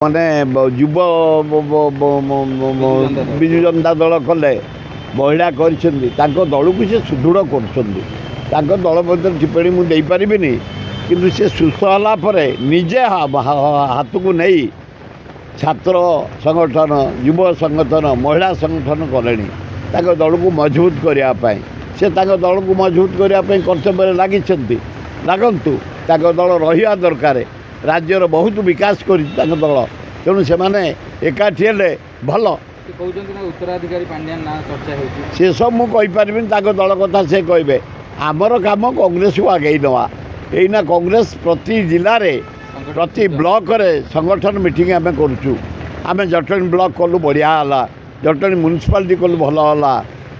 ମାନେ ଯୁବ ବିଜୁ ଜନତା ଦଳ କଲେ ମହିଳା କରିଛନ୍ତି ତାଙ୍କ ଦଳକୁ ସେ ସୁଦୃଢ଼ କରୁଛନ୍ତି। ତାଙ୍କ ଦଳ ମଧ୍ୟରେ ଟିପ୍ପଣୀ ମୁଁ ଦେଇପାରିବିନି, କିନ୍ତୁ ସେ ସୁସ୍ଥ ହେଲା ପରେ ନିଜେ ହାତକୁ ନେଇ ଛାତ୍ର ସଂଗଠନ, ଯୁବ ସଂଗଠନ, ମହିଳା ସଂଗଠନ କଲେଣି ତାଙ୍କ ଦଳକୁ ମଜବୁତ କରିବା ପାଇଁ। ସେ ତାଙ୍କ ଦଳକୁ ମଜବୁତ କରିବା ପାଇଁ କର୍ତ୍ତବ୍ୟରେ ଲାଗିଛନ୍ତି। ଲାଗନ୍ତୁ, ତାଙ୍କ ଦଳ ରହିବା ଦରକାର। राज्यर बहुत विकास कर दल, तेणु से एकाठी हेले भल। उत्तराधिकारी पांड्यान ना चर्चा से सब मुझे दल कथा से कहे आमर काम कांग्रेस को आगे नवा। यहीना कांग्रेस प्रति जिले में प्रति ब्लॉक रे संगठन मीटिंग आम करुचु। आम जटणी ब्लॉक कलु बढ़िया है, जटणी म्यूनिसिपालिटी कलु भल है,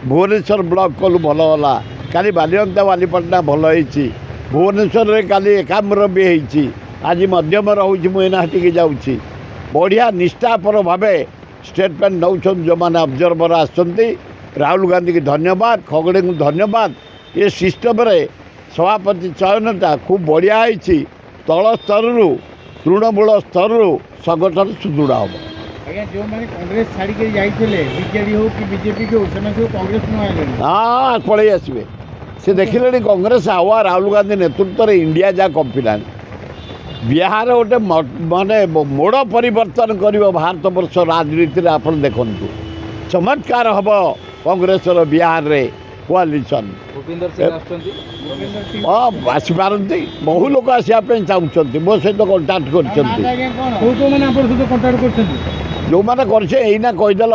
भुवनेश्वर ब्लॉक कलु भल है, काली बालिअंता बालीपाटना भल होती, भुवनेश्वर में काली एकाम्र भी होती, आज मध्यम रोचे मुझे जाऊँगी। बढ़िया निष्ठापर भाव स्टेटमेंट नौ जो मैंने ऑब्जर्वर आसुँच। राहुल गांधी की धन्यवाद, खगड़े को धन्यवाद। ये सिस्टम रे सभापति चयनटा खूब बढ़िया होती। तल स्तर तृणमूल स्तर संगठन सुदृढ़ हम। आज्ञा जो मैंने कांग्रेस छाड़ी जाते बीजेडी हो कि बीजेपी के कांग्रेस हाँ पलि आसवे। से देखिले कांग्रेस हावा राहुल गांधी नेतृत्व में इंडिया जा कंपिला। बिहार गोटे माने मोड़ परिवर्तन कर भारत वर्ष राजनीति आप देखु चमत्कार हम कांग्रेस बिहार रे कोआलिशन। हाँ आसपारती बहु लोग आसपा चाहते मो सहित कंटाक्ट कर जो मैंने करना कहीदेल।